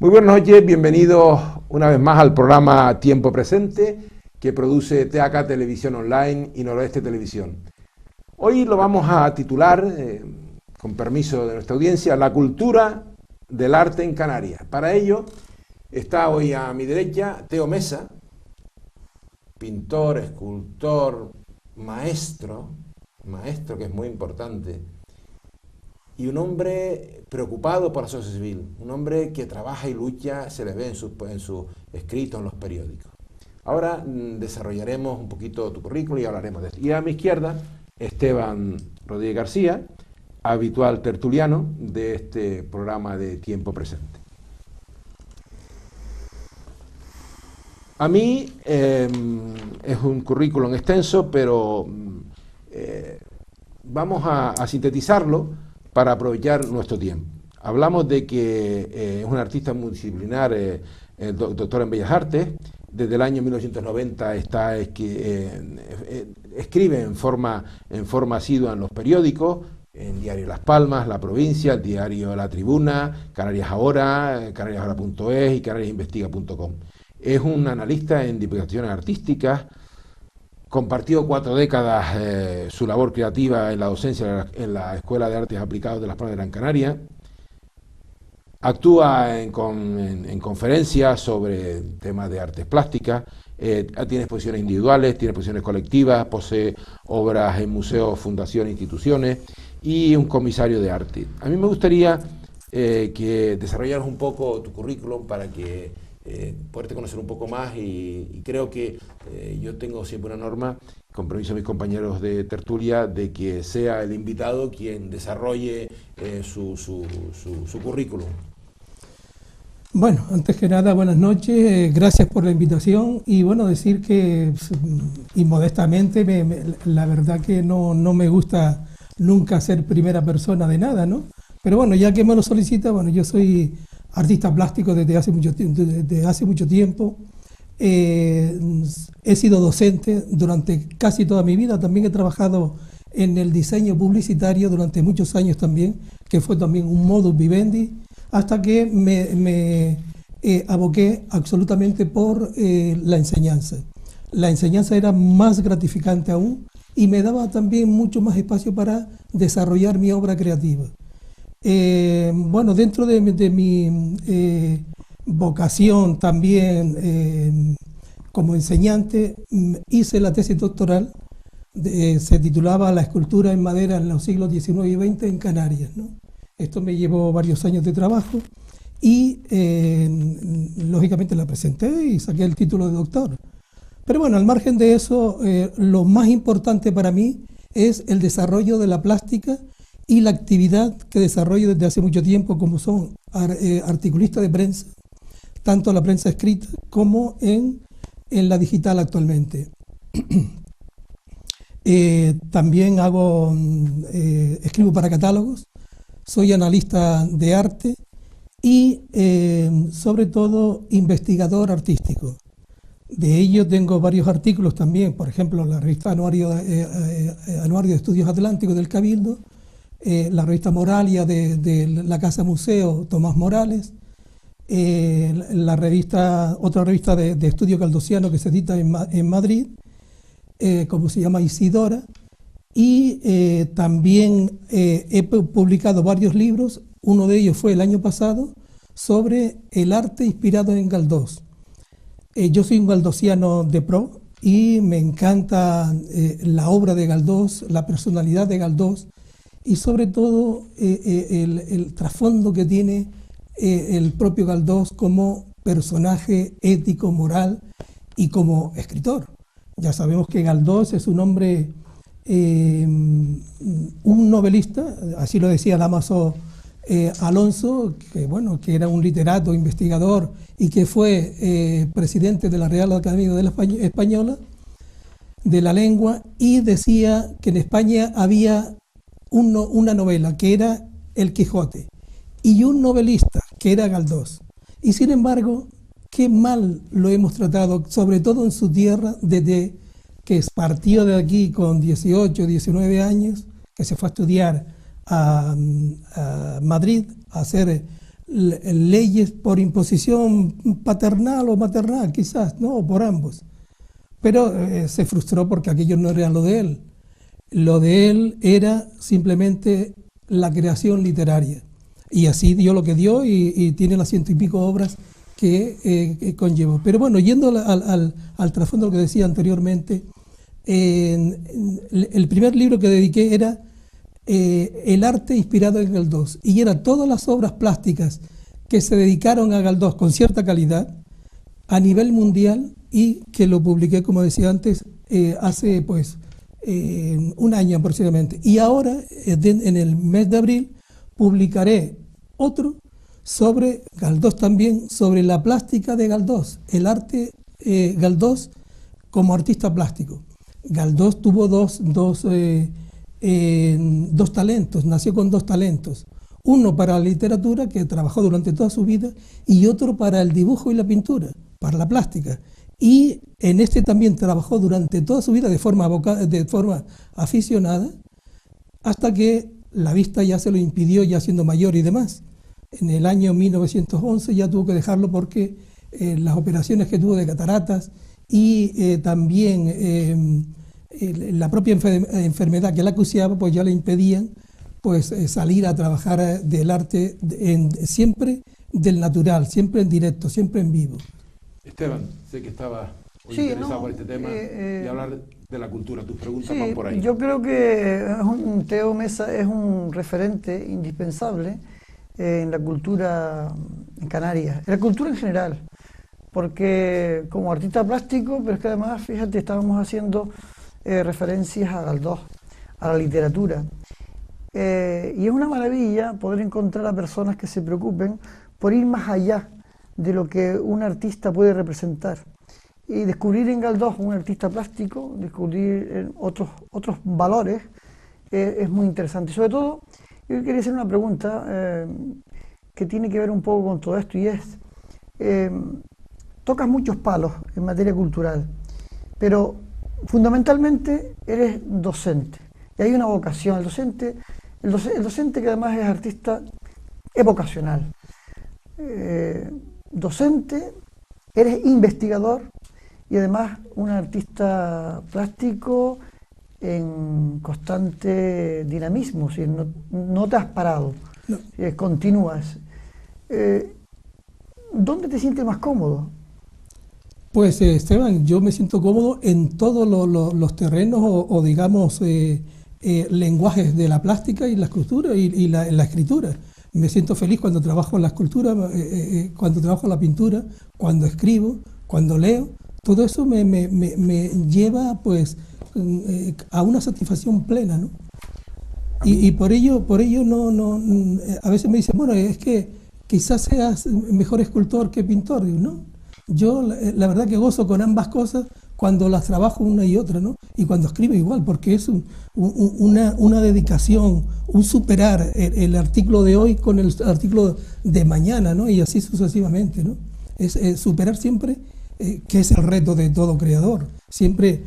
Muy buenas noches, bienvenidos una vez más al programa Tiempo Presente que produce TAK Televisión Online y Noroeste Televisión. Hoy lo vamos a titular, con permiso de nuestra audiencia, La cultura del arte en Canarias. Para ello está hoy a mi derecha Teo Mesa, pintor, escultor, maestro que es muy importante, y un hombre preocupado por la sociedad civil, un hombre que trabaja y lucha, se le ve en sus escritos en los periódicos. Ahora desarrollaremos un poquito tu currículum y hablaremos de esto. Y a mi izquierda, Esteban Rodríguez García, habitual tertuliano de este programa de Tiempo Presente. A mí es un currículum extenso, pero vamos a sintetizarlo para aprovechar nuestro tiempo. Hablamos de que es un artista multidisciplinar, doctor en Bellas Artes. Desde el año 1990 escribe en forma asidua en los periódicos, en Diario Las Palmas, La Provincia, el diario La Tribuna, Canarias Ahora, canariasahora.es y canariasinvestiga.com. Es un analista en divulgaciones artísticas. Compartió 4 décadas su labor creativa en la docencia en la Escuela de Artes Aplicados de Las Palmas de Gran Canaria. Actúa en conferencias sobre temas de artes plásticas, tiene exposiciones individuales, tiene exposiciones colectivas, posee obras en museos, fundaciones, instituciones y un comisario de arte. A mí me gustaría que desarrollaras un poco tu currículum para que poderte conocer un poco más y creo que yo tengo siempre una norma, con permiso de mis compañeros de tertulia, de que sea el invitado quien desarrolle su currículum. Bueno, antes que nada, buenas noches, gracias por la invitación y bueno, decir que inmodestamente, la verdad que no me gusta nunca ser primera persona de nada, ¿no? Pero bueno, ya que me lo solicita, bueno, yo soy artista plástico desde hace mucho tiempo. He sido docente durante casi toda mi vida, también he trabajado en el diseño publicitario durante muchos años también, que fue también un modus vivendi, hasta que me aboqué absolutamente por la enseñanza. La enseñanza era más gratificante aún y me daba también mucho más espacio para desarrollar mi obra creativa. Bueno, dentro de mi vocación también como enseñante, hice la tesis doctoral, se titulaba La escultura en madera en los siglos XIX y XX en Canarias, ¿no? Esto me llevó varios años de trabajo y lógicamente la presenté y saqué el título de doctor. Pero bueno, al margen de eso, lo más importante para mí es el desarrollo de la plástica y la actividad que desarrollo desde hace mucho tiempo, como son articulista de prensa, tanto la prensa escrita como en la digital actualmente. También escribo para catálogos, soy analista de arte y sobre todo investigador artístico. De ello tengo varios artículos también, por ejemplo, la revista Anuario de Estudios Atlánticos del Cabildo, la revista Moralia de la Casa Museo Tomás Morales, otra revista de estudio caldosiano que se edita en Madrid, como se llama Isidora, y también he publicado varios libros. Uno de ellos fue el año pasado sobre el arte inspirado en Galdós. Yo soy un galdosiano de pro y me encanta la obra de Galdós, la personalidad de Galdós, y sobre todo el trasfondo que tiene el propio Galdós como personaje ético, moral y como escritor. Ya sabemos que Galdós es un hombre, un novelista, así lo decía Dámaso Alonso, que era un literato, investigador y que fue presidente de la Real Academia de la Española de la Lengua, y decía que en España había una novela que era El Quijote y un novelista que era Galdós, y sin embargo qué mal lo hemos tratado, sobre todo en su tierra, desde que partió de aquí con 18, 19 años, que se fue a estudiar a Madrid, a hacer leyes por imposición paternal o maternal, quizás, ¿no? O por ambos. Pero se frustró porque aquello no era lo de él. Lo de él era simplemente la creación literaria. Y así dio lo que dio y tiene las 100 y pico obras que conllevó. Pero bueno, yendo al trasfondo de lo que decía anteriormente, el primer libro que dediqué era El arte inspirado en Galdós, y eran todas las obras plásticas que se dedicaron a Galdós con cierta calidad a nivel mundial, y que lo publiqué, como decía antes, hace pues un año aproximadamente. Y ahora, en el mes de abril, publicaré otro sobre Galdós también, sobre la plástica de Galdós, el arte Galdós como artista plástico. Galdós tuvo dos talentos, nació con dos talentos. Uno para la literatura, que trabajó durante toda su vida, y otro para el dibujo y la pintura, para la plástica. Y en este también trabajó durante toda su vida de forma aficionada, hasta que la vista ya se lo impidió, ya siendo mayor y demás. En el año 1911 ya tuvo que dejarlo porque las operaciones que tuvo de cataratas y también la propia enfermedad que la acuciaba, pues ya le impedían pues salir a trabajar del arte siempre del natural, siempre en directo, siempre en vivo. Esteban, sé que estaba interesado por este tema y hablar de la cultura. Tus preguntas van por ahí. Yo creo que Teo Mesa es un referente indispensable en la cultura en Canarias, en la cultura en general, porque como artista plástico, pero es que además, fíjate, estábamos haciendo referencias a Galdós, a la literatura, y es una maravilla poder encontrar a personas que se preocupen por ir más allá de lo que un artista puede representar, y descubrir en Galdós un artista plástico, descubrir otros valores, es muy interesante. Sobre todo, yo quería hacer una pregunta que tiene que ver un poco con todo esto, y es, tocas muchos palos en materia cultural, pero fundamentalmente eres docente, y hay una vocación. El docente que además es artista, es vocacional. Docente, eres investigador y además un artista plástico en constante dinamismo, si no te has parado, no. Continúas. ¿Dónde te sientes más cómodo? Pues Esteban, yo me siento cómodo en todos los terrenos o digamos lenguajes de la plástica y la escultura y la escritura. Me siento feliz cuando trabajo en la escultura, cuando trabajo en la pintura, cuando escribo, cuando leo. Todo eso me lleva pues a una satisfacción plena, ¿no? Y por ello no, a veces me dicen, bueno, es que quizás seas mejor escultor que pintor. Digo, no, yo la verdad que gozo con ambas cosas cuando las trabajo una y otra, ¿no? Y cuando escribo igual, porque es una dedicación, un superar el artículo de hoy con el artículo de mañana, ¿no? Y así sucesivamente, ¿no? Es superar siempre, que es el reto de todo creador. Siempre,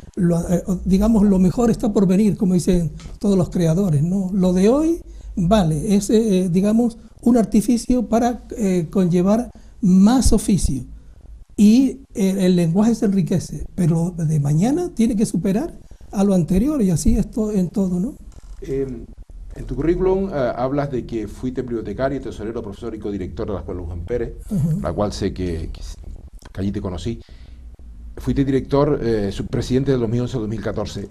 digamos, lo mejor está por venir, como dicen todos los creadores, ¿no? Lo de hoy, vale, es, digamos, un artificio para conllevar más oficio. Y el lenguaje se enriquece, pero de mañana tiene que superar a lo anterior, y así es en todo, ¿no? En tu currículum hablas de que fuiste bibliotecario, tesorero, profesor y codirector de la Escuela Luján Pérez, la cual sé que allí te conocí. Fuiste director, subpresidente del 2011 al 2014.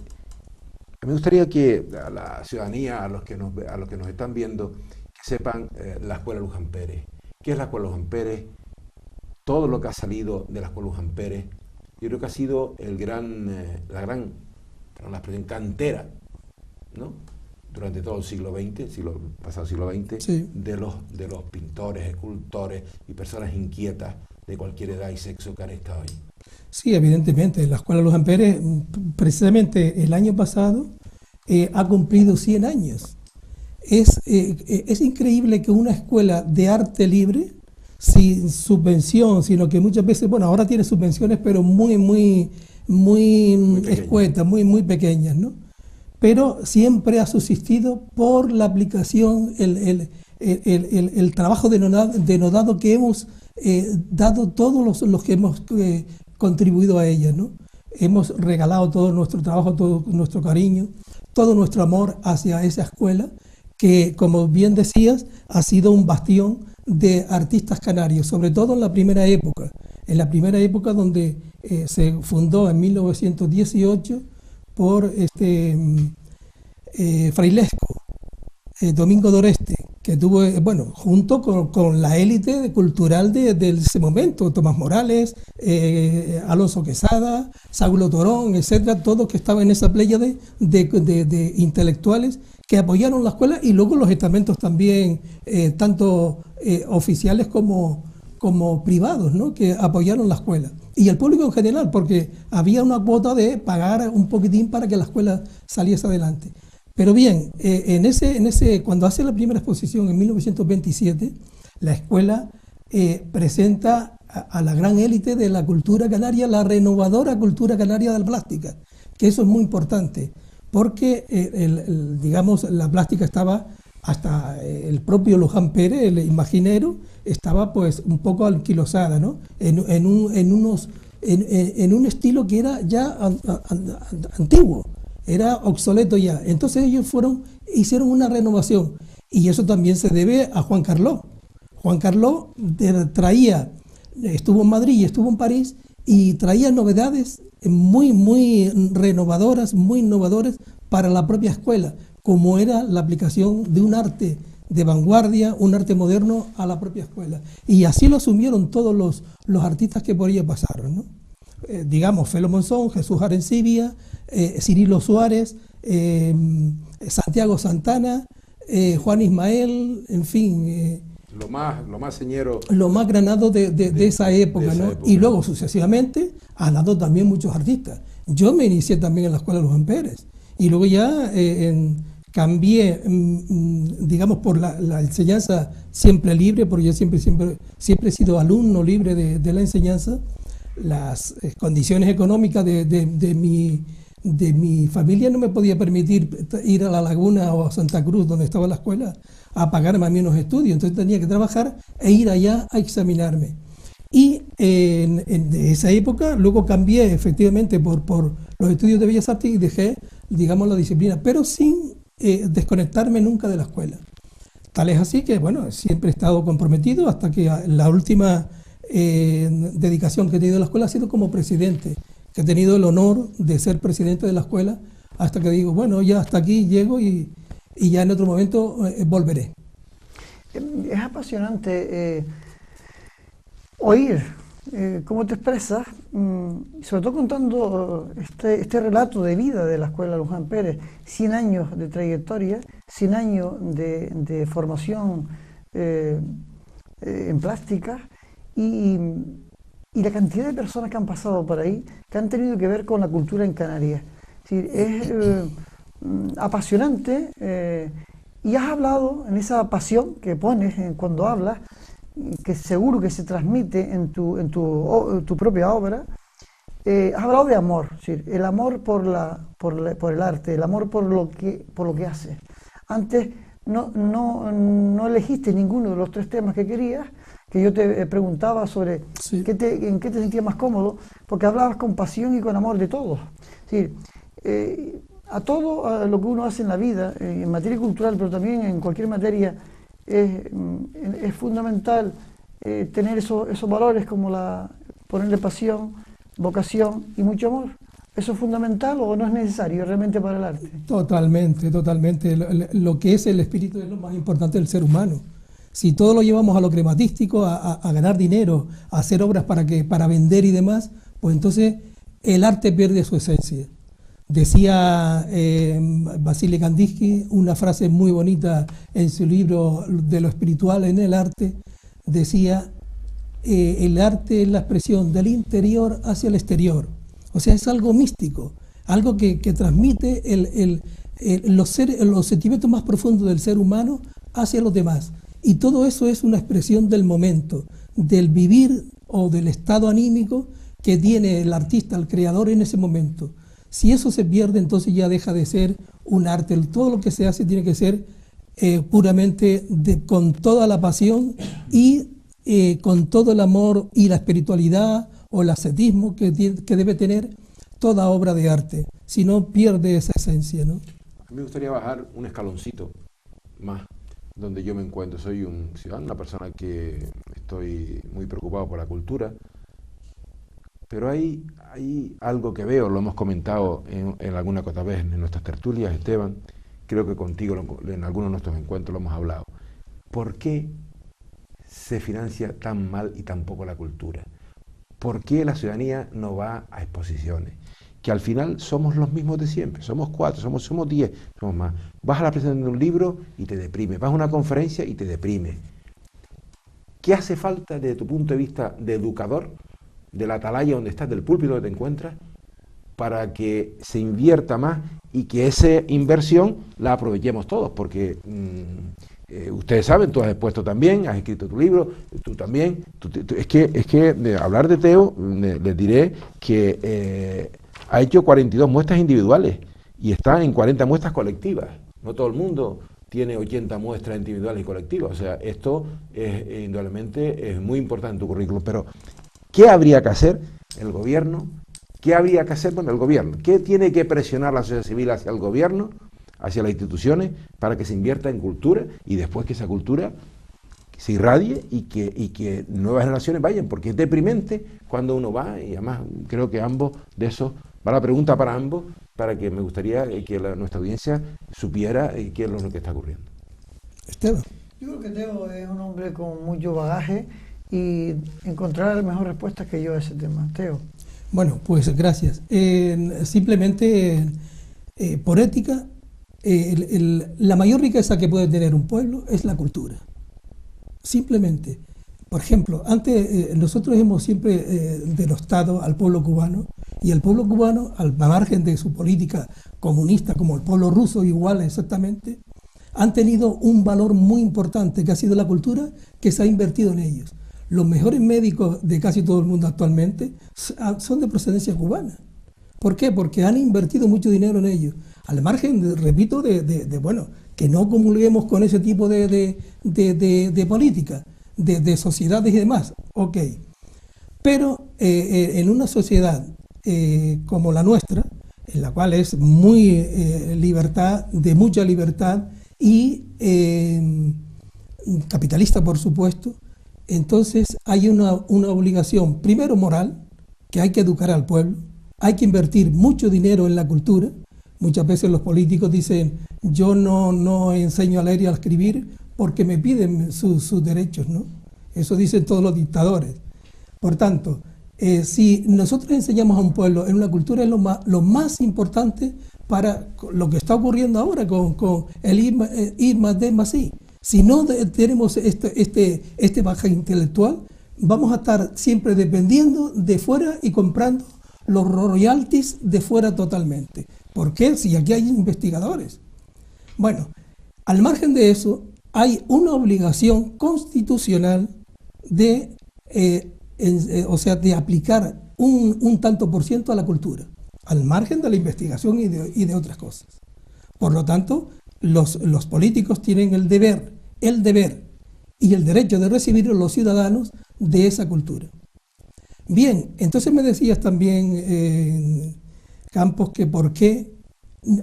Me gustaría que a la ciudadanía, a los que nos están viendo, que sepan la Escuela Luján Pérez. ¿Qué es la Escuela Luján Pérez? Todo lo que ha salido de la Escuela Luján Pérez, yo creo que ha sido la gran cantera, ¿no? Durante todo el siglo XX, pasado siglo XX, sí, de los pintores, escultores y personas inquietas de cualquier edad y sexo que han estado ahí. Sí, evidentemente. La Escuela Luján Pérez, precisamente el año pasado, ha cumplido 100 años. Es increíble que una escuela de arte libre, sin subvención, sino que muchas veces, bueno, ahora tiene subvenciones, pero muy escuetas, muy pequeñas, ¿no? Pero siempre ha subsistido por la aplicación, el trabajo denodado que hemos dado todos los que hemos contribuido a ella, ¿no? Hemos regalado todo nuestro trabajo, todo nuestro cariño, todo nuestro amor hacia esa escuela que, como bien decías, ha sido un bastión de artistas canarios, sobre todo en la primera época donde se fundó en 1918 por Frailesco, Domingo d'Oreste, que tuvo, junto con la élite cultural de ese momento, Tomás Morales, Alonso Quesada, Saulo Torón, etcétera, todos que estaban en esa playa de intelectuales que apoyaron la escuela, y luego los estamentos también, tanto oficiales como privados, ¿no?, que apoyaron la escuela. Y el público en general, porque había una cuota de pagar un poquitín para que la escuela saliese adelante. Pero bien, cuando hace la primera exposición en 1927, la escuela presenta a la gran élite de la cultura canaria, la renovadora cultura canaria de la plástica, que eso es muy importante, porque digamos, la plástica estaba, hasta el propio Luján Pérez, el imaginero, estaba pues un poco anquilosada, ¿no?, en un estilo que era ya antiguo, era obsoleto ya. Entonces ellos hicieron una renovación, y eso también se debe a Juan Carló. Juan Carló estuvo en Madrid y estuvo en París, y traía novedades muy renovadoras, muy innovadoras para la propia escuela, como era la aplicación de un arte de vanguardia, un arte moderno a la propia escuela. Y así lo asumieron todos los artistas que por ella pasaron, ¿no? Digamos, Felo Monzón, Jesús Arencibia, Cirilo Suárez, Santiago Santana, Juan Ismael, en fin. Lo más señero. Lo más granado de esa época, ¿no? Y luego, sucesivamente, han dado también muchos artistas. Yo me inicié también en la Escuela Luján Pérez, y luego ya cambié, digamos, por la enseñanza siempre libre, porque yo siempre he sido alumno libre de la enseñanza. Las condiciones económicas de mi familia no me podía permitir ir a La Laguna o a Santa Cruz, donde estaba la escuela, a pagarme a mí unos estudios. Entonces tenía que trabajar e ir allá a examinarme. Y en esa época luego cambié efectivamente por los estudios de Bellas Artes, y dejé, digamos, la disciplina, pero sin desconectarme nunca de la escuela. Tal es así que, bueno, siempre he estado comprometido, hasta que la última dedicación que he tenido a la escuela ha sido como presidente, que he tenido el honor de ser presidente de la escuela, hasta que digo, bueno, ya hasta aquí llego, y ya en otro momento volveré. Es apasionante oír cómo te expresas, sobre todo contando este relato de vida de la Escuela Luján Pérez, 100 años de trayectoria, 100 años de formación en plástica, y la cantidad de personas que han pasado por ahí, que han tenido que ver con la cultura en Canarias. Es apasionante, y has hablado en esa pasión que pones cuando hablas, que seguro que se transmite en tu propia obra. Has hablado de amor, el amor por el arte, el amor por lo que haces. Antes no elegiste ninguno de los 3 temas que querías, que yo te preguntaba sobre en qué te sentías más cómodo, porque hablabas con pasión y con amor de todo. A todo lo que uno hace en la vida, en materia cultural, pero también en cualquier materia, es fundamental tener esos valores, como ponerle pasión, vocación y mucho amor. ¿Eso es fundamental o no es necesario realmente para el arte? Totalmente. Lo que es el espíritu es lo más importante del ser humano. Si todo lo llevamos a lo crematístico, a ganar dinero, a hacer obras para vender y demás, pues entonces el arte pierde su esencia. Decía Vasily Kandinsky una frase muy bonita en su libro de lo espiritual en el arte. Decía, el arte es la expresión del interior hacia el exterior. O sea, es algo místico, algo que transmite los sentimientos más profundos del ser humano hacia los demás. Y todo eso es una expresión del momento, del vivir o del estado anímico que tiene el artista, el creador en ese momento. Si eso se pierde, entonces ya deja de ser un arte. Todo lo que se hace tiene que ser puramente con toda la pasión y con todo el amor y la espiritualidad o el ascetismo que debe tener toda obra de arte, si no pierde esa esencia, ¿no? A mí me gustaría bajar un escaloncito más donde yo me encuentro. Soy un ciudadano, una persona que estoy muy preocupado por la cultura, pero hay algo que veo, lo hemos comentado en alguna otra vez en nuestras tertulias, Esteban, creo que contigo en algunos de nuestros encuentros lo hemos hablado. ¿Por qué se financia tan mal y tan poco la cultura? ¿Por qué la ciudadanía no va a exposiciones? Que al final somos los mismos de siempre, somos 4, somos 10, somos más. Vas a la presentación de un libro y te deprime, vas a una conferencia y te deprime. ¿Qué hace falta desde tu punto de vista de educador, de la atalaya donde estás, del púlpito donde te encuentras, para que se invierta más y que esa inversión la aprovechemos todos? Porque ustedes saben, tú has expuesto también, has escrito tu libro, tú también. Es que de hablar de Teo, les diré que ha hecho 42 muestras individuales y está en 40 muestras colectivas. No todo el mundo tiene 80 muestras individuales y colectivas. O sea, esto indudablemente es muy importante en tu currículum. Pero, ¿qué habría que hacer el gobierno? ¿Qué habría que hacer? Bueno, el gobierno. ¿Qué tiene que presionar la sociedad civil hacia el gobierno, hacia las instituciones, para que se invierta en cultura y después que esa cultura se irradie y que nuevas generaciones vayan? Porque es deprimente cuando uno va, y además creo que ambos de esos, va la pregunta para ambos, para que me gustaría que nuestra audiencia supiera qué es lo que está ocurriendo. Esteban. Yo creo que Teo es un hombre con mucho bagaje y encontrará mejor respuestas que yo a ese tema. Teo. Bueno, pues gracias. Simplemente, por ética, la mayor riqueza que puede tener un pueblo es la cultura. Simplemente. Por ejemplo, antes nosotros hemos siempre denostado al pueblo cubano, y el pueblo cubano, al margen de su política comunista, como el pueblo ruso igual exactamente, han tenido un valor muy importante, que ha sido la cultura, que se ha invertido en ellos. Los mejores médicos de casi todo el mundo actualmente son de procedencia cubana. ¿Por qué? Porque han invertido mucho dinero en ellos. Al margen, repito, bueno, que no comulguemos con ese tipo de política, de sociedades y demás, ok. Pero en una sociedad como la nuestra, en la cual es muy libertad, de mucha libertad y capitalista, por supuesto, entonces hay una obligación, primero moral, que hay que educar al pueblo, hay que invertir mucho dinero en la cultura. Muchas veces los políticos dicen, yo no enseño a leer y a escribir porque me piden sus derechos, ¿no? Eso dicen todos los dictadores. Por tanto, si nosotros enseñamos a un pueblo en una cultura, es lo más importante para lo que está ocurriendo ahora con el I más D más I. Si no tenemos este bagaje intelectual, vamos a estar siempre dependiendo de fuera y comprando los royalties de fuera totalmente. ¿Por qué? Si aquí hay investigadores. Bueno, al margen de eso, hay una obligación constitucional de aplicar un tanto por ciento a la cultura, al margen de la investigación y de otras cosas. Por lo tanto, los políticos tienen el deber y el derecho de recibir a los ciudadanos de esa cultura. Bien, entonces me decías también, Campos, que por qué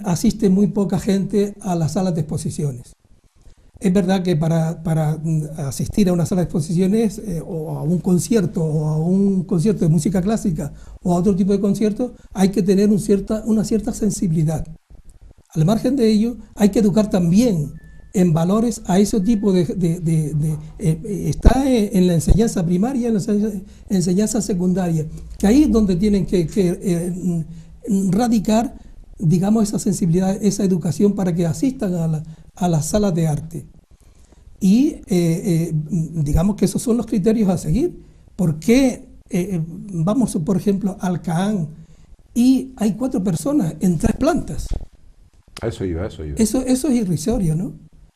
asiste muy poca gente a las salas de exposiciones. Es verdad que para asistir a una sala de exposiciones o a un concierto de música clásica o a otro tipo de concierto, hay que tener una cierta sensibilidad. Al margen de ello, hay que educar también en valores a ese tipo está en la enseñanza primaria, en la enseñanza secundaria, que ahí es donde tienen que radicar, digamos, esa sensibilidad, esa educación para que asistan a las salas de arte. Y digamos que esos son los criterios a seguir. ¿Por qué vamos, por ejemplo, al CAAN y hay 4 personas en 3 plantas? Eso iba. Eso es irrisorio, ¿no?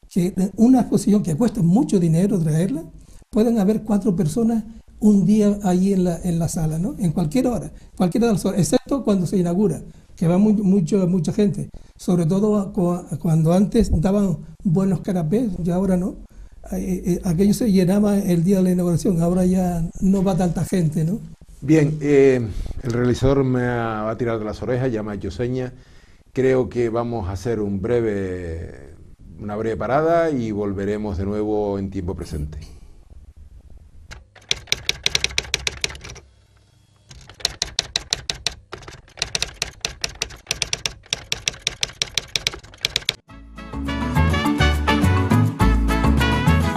Que una exposición que cuesta mucho dinero traerla, pueden haber 4 personas un día ahí en la sala, ¿no? En cualquier hora, cualquiera de las horas, excepto cuando se inaugura. que va mucha gente, sobre todo cuando antes daban buenos canapés, ya ahora no. Aquello se llenaba el día de la inauguración, ahora ya no va tanta gente, ¿no? Bien, el realizador va a tirar de las orejas, ya me ha hecho señas. Creo que vamos a hacer una breve parada y volveremos de nuevo en tiempo presente.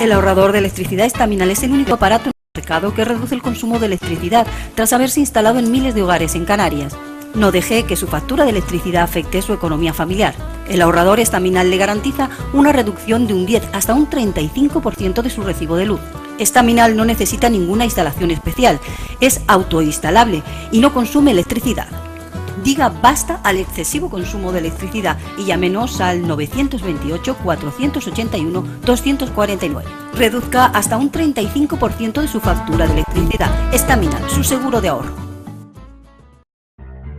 El ahorrador de electricidad Estaminal es el único aparato en el mercado que reduce el consumo de electricidad tras haberse instalado en miles de hogares en Canarias. No deje que su factura de electricidad afecte su economía familiar. El ahorrador Estaminal le garantiza una reducción de un 10 hasta un 35% de su recibo de luz. Estaminal no necesita ninguna instalación especial, es autoinstalable y no consume electricidad. Diga basta al excesivo consumo de electricidad y llámenos al 928-481-249. Reduzca hasta un 35% de su factura de electricidad. Estaminal, su seguro de ahorro.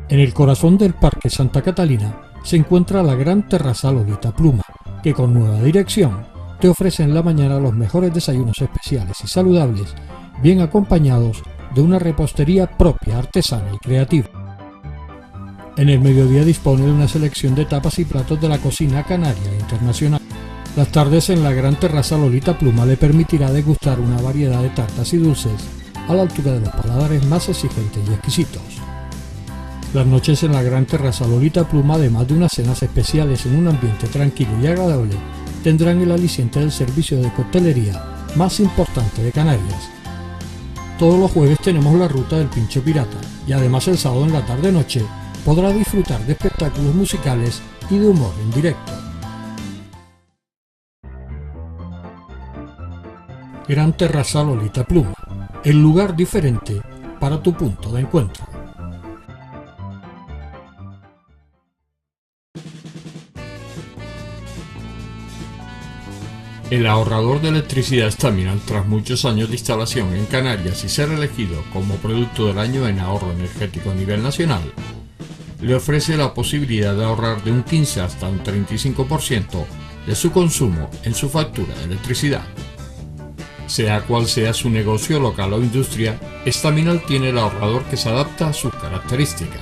En el corazón del Parque Santa Catalina se encuentra la gran terraza Lolita Pluma, que con nueva dirección te ofrece en la mañana los mejores desayunos especiales y saludables, bien acompañados de una repostería propia, artesana y creativa. En el mediodía dispone de una selección de tapas y platos de la cocina canaria e internacional. Las tardes en la gran terraza Lolita Pluma le permitirá degustar una variedad de tartas y dulces a la altura de los paladares más exigentes y exquisitos. Las noches en la gran terraza Lolita Pluma, además de unas cenas especiales en un ambiente tranquilo y agradable, tendrán el aliciente del servicio de coctelería más importante de Canarias. Todos los jueves tenemos la ruta del Pincho Pirata y además el sábado en la tarde-noche podrá disfrutar de espectáculos musicales y de humor en directo. Gran Terraza Lolita Pluma, el lugar diferente para tu punto de encuentro. El ahorrador de electricidad Estaminal, tras muchos años de instalación en Canarias y ser elegido como producto del año en ahorro energético a nivel nacional, le ofrece la posibilidad de ahorrar de un 15 hasta un 35% de su consumo en su factura de electricidad. Sea cual sea su negocio local o industria, Estaminal tiene el ahorrador que se adapta a sus características.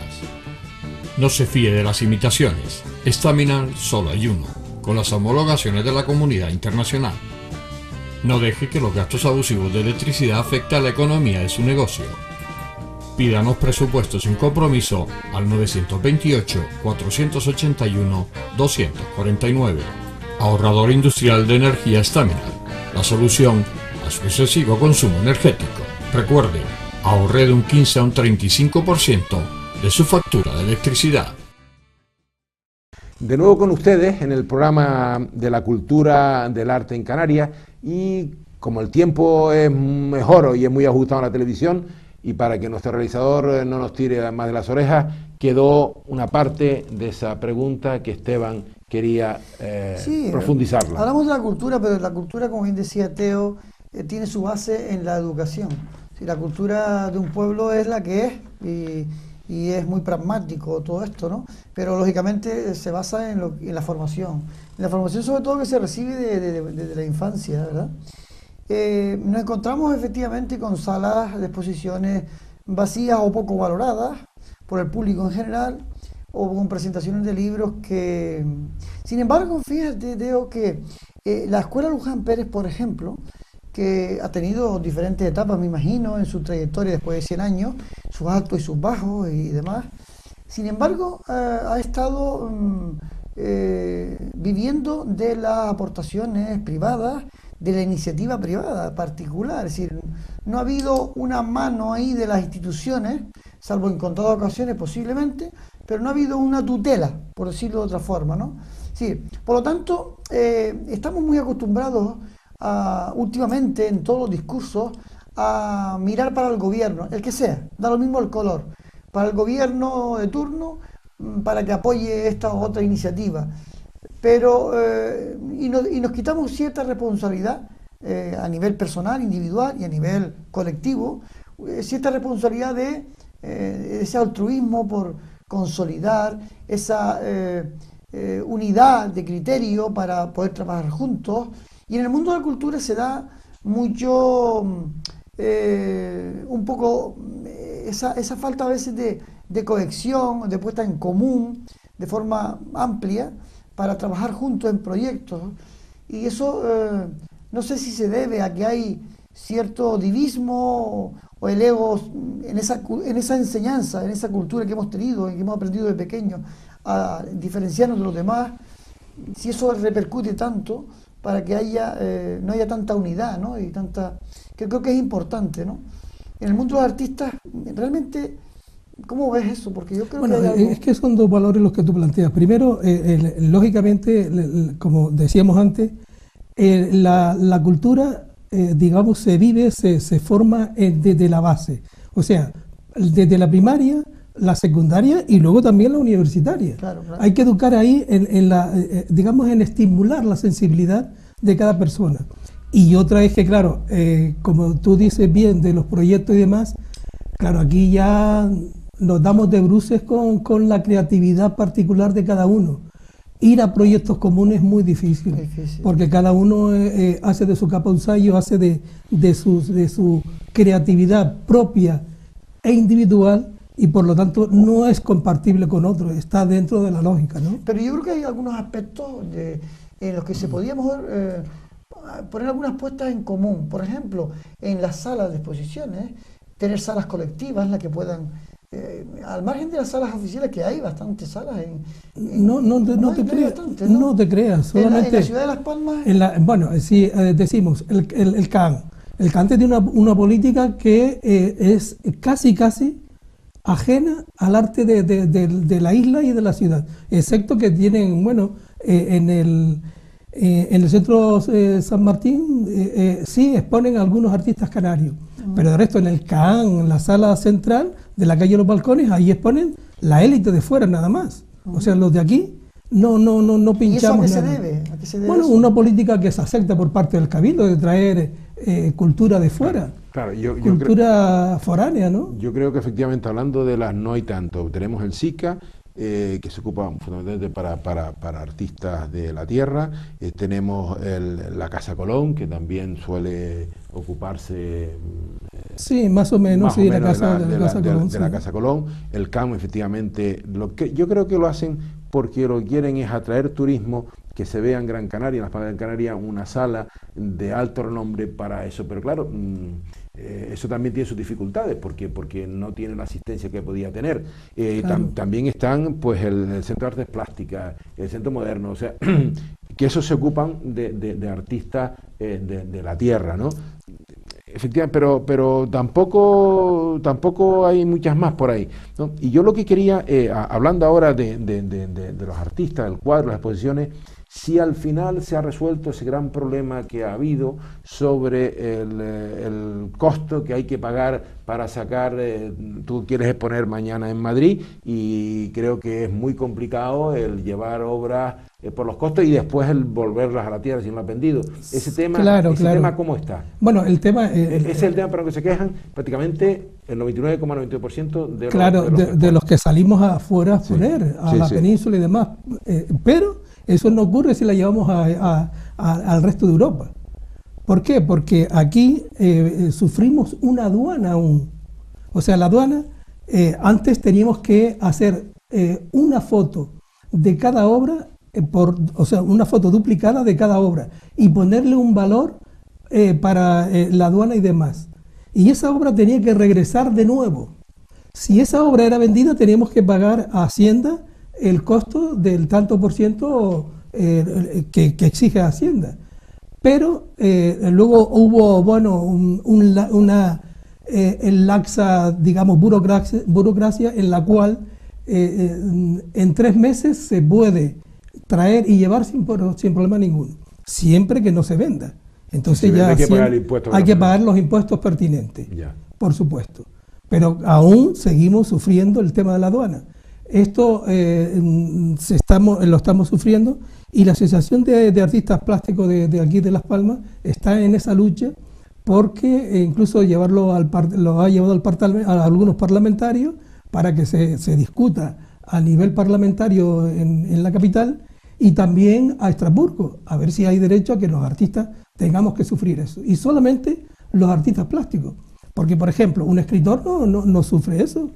No se fíe de las imitaciones, Estaminal solo hay uno, con las homologaciones de la comunidad internacional. No deje que los gastos abusivos de electricidad afecten a la economía de su negocio. Pídanos presupuestos sin compromiso al 928-481-249. Ahorrador industrial de energía Estaminal, la solución a su excesivo consumo energético. Recuerde, ahorre de un 15 a un 35% de su factura de electricidad. De nuevo con ustedes en el programa de la cultura del arte en Canarias, y como el tiempo es mejor y es muy ajustado a la televisión, y para que nuestro realizador no nos tire más de las orejas, quedó una parte de esa pregunta que Esteban quería profundizarla. Hablamos de la cultura, pero la cultura, como bien decía Teo, tiene su base en la educación. Si la cultura de un pueblo es la que es, y es muy pragmático todo esto, ¿no? Pero lógicamente se basa en la formación. En la formación sobre todo que se recibe desde la infancia, ¿verdad? Nos encontramos efectivamente con salas de exposiciones vacías o poco valoradas por el público en general, o con presentaciones de libros que... Sin embargo, fíjate, Teo, que la Escuela Luján Pérez, por ejemplo, que ha tenido diferentes etapas, me imagino, en su trayectoria después de 100 años, sus altos y sus bajos y demás. Sin embargo, ha estado viviendo de las aportaciones privadas, de la iniciativa privada particular. Es decir, no ha habido una mano ahí de las instituciones, salvo en contadas ocasiones posiblemente, pero no ha habido una tutela, por decirlo de otra forma, ¿no? Sí, por lo tanto, estamos muy acostumbrados últimamente en todos los discursos a mirar para el gobierno, el que sea, da lo mismo el color, para el gobierno de turno, para que apoye esta u otra iniciativa, pero y nos quitamos cierta responsabilidad a nivel personal, individual y a nivel colectivo, cierta responsabilidad de ese altruismo consolidar esa unidad de criterio para poder trabajar juntos. Y en el mundo de la cultura se da mucho, un poco, esa falta a veces de cohesión, de puesta en común, de forma amplia, para trabajar juntos en proyectos. Y eso no sé si se debe a que hay cierto divismo o el ego en esa enseñanza, en esa cultura que hemos tenido, que hemos aprendido de pequeños a diferenciarnos de los demás, si eso repercute tanto para que no haya tanta unidad, ¿no? Y que creo que es importante, ¿no? En el mundo de los artistas, realmente, ¿cómo ves eso? Porque yo creo que es que son dos valores los que tú planteas. Primero, lógicamente, como decíamos antes, la cultura, digamos, se vive, se forma desde la base. O sea, desde la primaria, la secundaria y luego también la universitaria. Claro. Hay que educar ahí, digamos, en estimular la sensibilidad de cada persona. Y otra es que, claro, como tú dices bien de los proyectos y demás, claro, aquí ya nos damos de bruces con la creatividad particular de cada uno. Ir a proyectos comunes es muy difícil, porque cada uno hace de su capa un sayo, hace de su creatividad propia e individual, y por lo tanto no es compartible con otro, está dentro de la lógica, ¿no? Pero yo creo que hay algunos aspectos en los que se podía mejor poner algunas puestas en común. Por ejemplo, en las salas de exposiciones, tener salas colectivas en las que puedan, al margen de las salas oficiales, que hay bastantes salas no te creas, solamente en la ciudad de Las Palmas. Bueno, si decimos el CAN. El CAN tiene una política que es casi ajena al arte de la isla y de la ciudad, excepto que tienen, bueno, en el centro San Martín sí exponen algunos artistas canarios, pero de resto en el CAN, en la sala central de la calle Los Balcones, ahí exponen la élite de fuera nada más. O sea, los de aquí no pinchamos. ¿Y eso a qué se debe? ¿A qué se debe bueno, eso? una política que se acepta por parte del Cabildo de traer cultura de fuera. Claro, cultura foránea, ¿no? Yo creo que efectivamente, hablando de las no hay tanto, tenemos el SICA, que se ocupa fundamentalmente para artistas de la tierra, tenemos la Casa Colón, que también suele ocuparse sí, más o menos, sí, la Casa Colón, sí. La Casa Colón, el CAM, efectivamente, yo creo que lo hacen porque lo que quieren es atraer turismo, que se vea en Gran Canaria, en las Palmas de Gran Canaria, una sala de alto renombre para eso, pero claro, eso también tiene sus dificultades, porque no tiene la asistencia que podía tener. Claro. También están pues el Centro de Artes Plásticas, el Centro Moderno, o sea, que esos se ocupan de artistas de la tierra, ¿no? Efectivamente, pero tampoco hay muchas más por ahí, ¿no? Y yo lo que quería, hablando ahora de los artistas, del cuadro, las exposiciones, si al final se ha resuelto ese gran problema que ha habido sobre el costo que hay que pagar para sacar, tú quieres exponer mañana en Madrid y creo que es muy complicado el llevar obras por los costos y después el volverlas a la tierra si no lo has vendido. Ese tema, tema ¿cómo está? Bueno, el tema... ese es el tema para el que se quejan prácticamente el 99,92% de los que salimos afuera a poner, a la península y demás. Pero eso no ocurre si la llevamos al resto de Europa. ¿Por qué? Porque aquí sufrimos una aduana aún. O sea, la aduana, antes teníamos que hacer una foto de cada obra, o sea, una foto duplicada de cada obra y ponerle un valor para la aduana y demás. Y esa obra tenía que regresar de nuevo. Si esa obra era vendida, teníamos que pagar a Hacienda el costo del tanto por ciento que exige Hacienda. Pero luego hubo, bueno, una laxa, digamos, burocracia en la cual en 3 meses se puede traer y llevar sin problema ninguno, siempre que no se venda. Entonces ya hay que pagar los impuestos pertinentes, por supuesto. Pero aún seguimos sufriendo el tema de la aduana. Esto lo estamos sufriendo y la Asociación de Artistas Plásticos de aquí de Las Palmas está en esa lucha porque incluso lo ha llevado a algunos parlamentarios para que se discuta a nivel parlamentario en la capital y también a Estrasburgo, a ver si hay derecho a que los artistas tengamos que sufrir eso. Y solamente los artistas plásticos, porque por ejemplo, un escritor no sufre eso,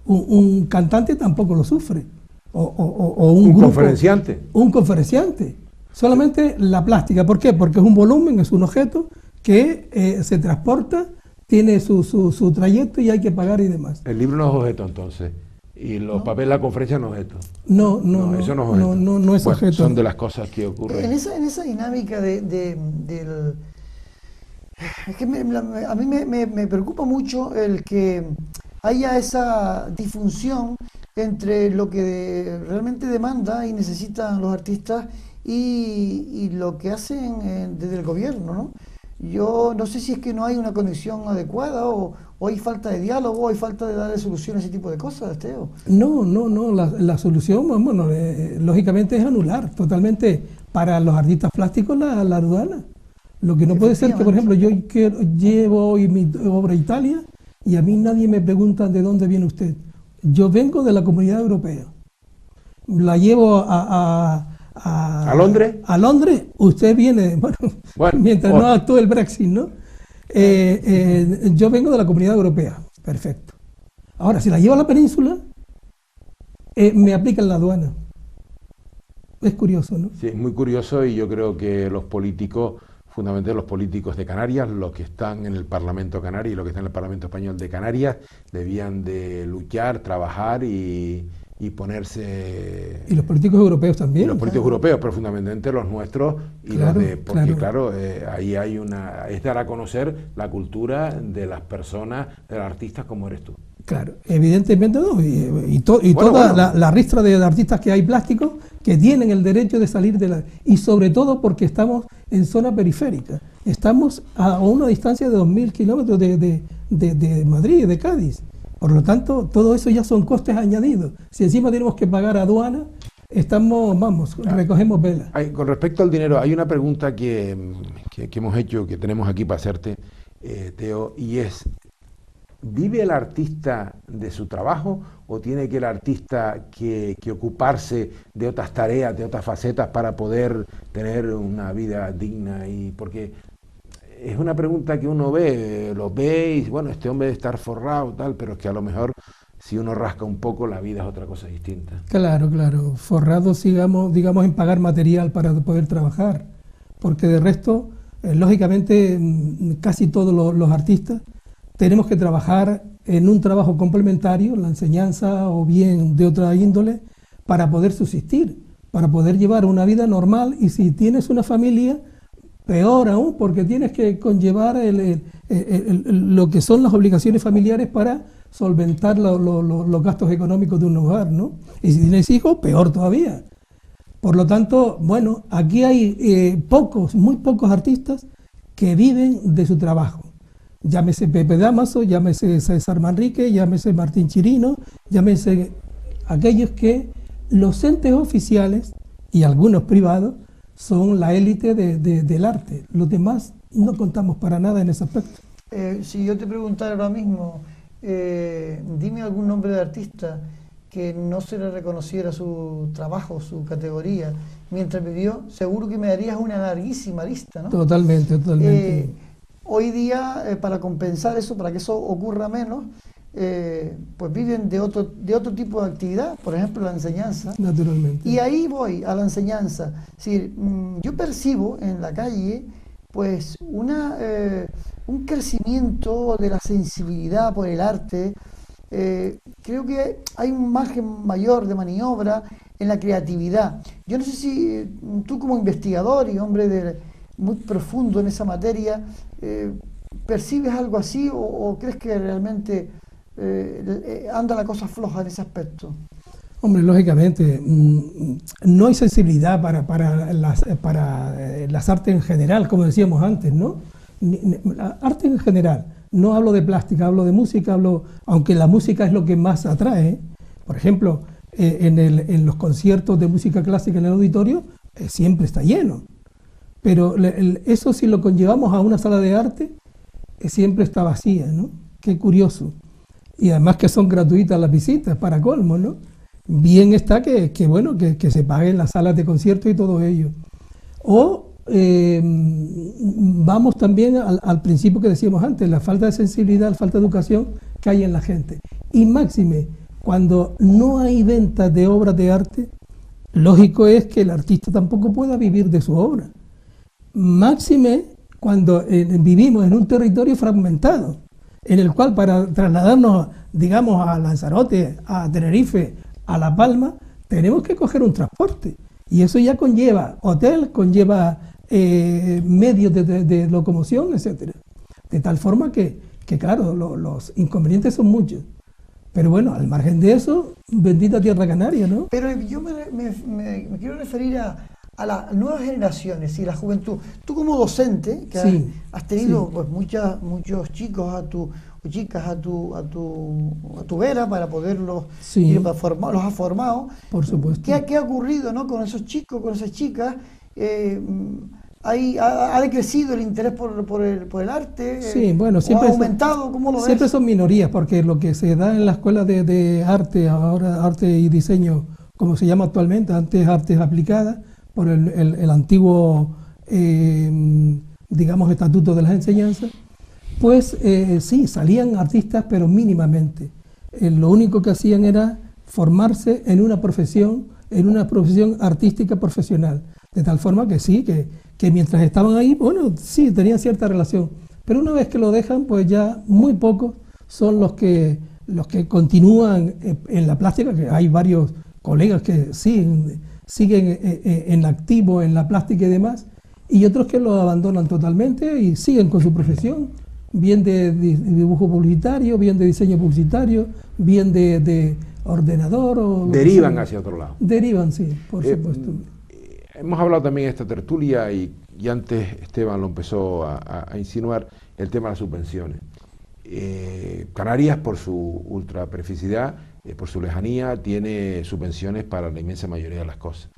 un cantante tampoco lo sufre, o un grupo, conferenciante. Un conferenciante. Solamente la plástica. ¿Por qué? Porque es un volumen, es un objeto que se transporta, tiene su trayecto y hay que pagar y demás. El libro no es objeto entonces, y los papeles de la conferencia no es objeto. No, eso no es objeto. No es objeto. Son de las cosas que ocurren. En esa dinámica del... Es que a mí me preocupa mucho el que haya esa disfunción entre lo que realmente demanda y necesitan los artistas y lo que hacen desde el gobierno, ¿no? Yo no sé si es que no hay una conexión adecuada o hay falta de diálogo, o hay falta de darle solución a ese tipo de cosas, Teo. No, la solución, bueno, lógicamente es anular totalmente para los artistas plásticos la aduana. Lo que no puede ser que, por ejemplo, yo llevo hoy mi obra a Italia y a mí nadie me pregunta de dónde viene usted. Yo vengo de la Comunidad Europea. La llevo ¿A Londres? A Londres, usted viene, bueno mientras no actúe el Brexit, ¿no? Yo vengo de la Comunidad Europea, perfecto. Ahora, si la llevo a la península, me aplican la aduana. Es curioso, ¿no? Sí, es muy curioso y yo creo que los políticos, fundamentalmente los políticos de Canarias, los que están en el Parlamento canario y los que están en el Parlamento español de Canarias, debían de luchar, trabajar y ponerse... Y los políticos europeos también. Y los políticos europeos, pero fundamentalmente los nuestros y claro, los de... Porque claro, ahí hay es dar a conocer la cultura de las personas, de los artistas como eres tú. Claro, evidentemente no, toda la ristra de artistas que hay plásticos que tienen el derecho de salir de la... Y sobre todo porque estamos en zona periférica, estamos a una distancia de 2.000 kilómetros de Madrid, de Cádiz. Por lo tanto, todo eso ya son costes añadidos. Si encima tenemos que pagar aduana, recogemos velas. Con respecto al dinero, hay una pregunta que hemos hecho, que tenemos aquí para hacerte, Teo, y es... ¿Vive el artista de su trabajo o tiene que el artista que ocuparse de otras tareas, de otras facetas para poder tener una vida digna? Y porque es una pregunta que uno lo ve y bueno, este hombre debe estar forrado, tal, pero es que a lo mejor si uno rasca un poco la vida es otra cosa distinta. Claro, forrado digamos en pagar material para poder trabajar, porque de resto, lógicamente, casi todos los artistas tenemos que trabajar en un trabajo complementario, la enseñanza o bien de otra índole, para poder subsistir, para poder llevar una vida normal y si tienes una familia, peor aún, porque tienes que conllevar lo que son las obligaciones familiares para solventar los gastos económicos de un hogar, ¿no? Y si tienes hijos, peor todavía. Por lo tanto, bueno, aquí hay muy pocos artistas que viven de su trabajo. Llámese Pepe Dámaso, llámese César Manrique, llámese Martín Chirino, llámese aquellos que los entes oficiales y algunos privados son la élite del arte. Los demás no contamos para nada en ese aspecto. Si yo te preguntara ahora mismo, dime algún nombre de artista que no se le reconociera su trabajo, su categoría, mientras vivió, seguro que me darías una larguísima lista, ¿no? Totalmente. Hoy día, para compensar eso, para que eso ocurra menos, pues viven de otro tipo de actividad, por ejemplo la enseñanza. Naturalmente. Y ahí voy a la enseñanza. Es decir, yo percibo en la calle pues un crecimiento de la sensibilidad por el arte. Creo que hay un margen mayor de maniobra en la creatividad. Yo no sé si tú como investigador y hombre muy profundo en esa materia, ¿percibes algo así o crees que realmente anda la cosa floja en ese aspecto? Hombre, lógicamente, no hay sensibilidad para las artes en general, como decíamos antes, ¿no? Arte en general, no hablo de plástica, hablo de música, aunque la música es lo que más atrae. Por ejemplo, en los conciertos de música clásica en el auditorio, siempre está lleno. Pero eso si lo conllevamos a una sala de arte, siempre está vacía, ¿no? Qué curioso. Y además que son gratuitas las visitas, para colmo, ¿no? bien está que se paguen las salas de conciertos y todo ello. O vamos también al principio que decíamos antes, la falta de sensibilidad, la falta de educación que hay en la gente. Y máxime, cuando no hay ventas de obras de arte, lógico es que el artista tampoco pueda vivir de su obra. Máxime cuando vivimos en un territorio fragmentado, en el cual para trasladarnos, digamos, a Lanzarote, a Tenerife, a La Palma, tenemos que coger un transporte. Y eso ya conlleva hotel, conlleva medios de locomoción, etcétera. De tal forma que claro, los inconvenientes son muchos. Pero bueno, al margen de eso, bendita tierra canaria, ¿no? Pero yo me quiero referir a las nuevas generaciones y la juventud. Tú como docente, que has tenido pues muchos chicos o chicas a tu vera para poderlos ir para los has formado. Por supuesto. ¿Qué ha ocurrido, ¿no? Con esos chicos, con esas chicas? ¿Ha decrecido el interés por el arte? Sí, bueno, siempre ¿ha aumentado? ¿Cómo lo ves? Siempre son minorías, porque lo que se da en la escuela de arte, ahora arte y diseño, como se llama actualmente, antes artes aplicadas, por el antiguo, digamos, estatuto de las enseñanzas, pues sí, salían artistas, pero mínimamente. Lo único que hacían era formarse en una profesión artística profesional, de tal forma que sí, que mientras estaban ahí, bueno, sí, tenían cierta relación, pero una vez que lo dejan, pues ya muy pocos son los que continúan en la plástica, que hay varios colegas que siguen en activo en la plástica y demás, y otros que lo abandonan totalmente y siguen con su profesión, bien de dibujo publicitario, bien de diseño publicitario, bien de ordenador. O derivan hacia otro lado. Derivan, sí, por supuesto. Hemos hablado también de esta tertulia y antes Esteban lo empezó a insinuar, el tema de las subvenciones. Canarias, por su ultraperficidad, por su lejanía, tiene subvenciones para la inmensa mayoría de las cosas.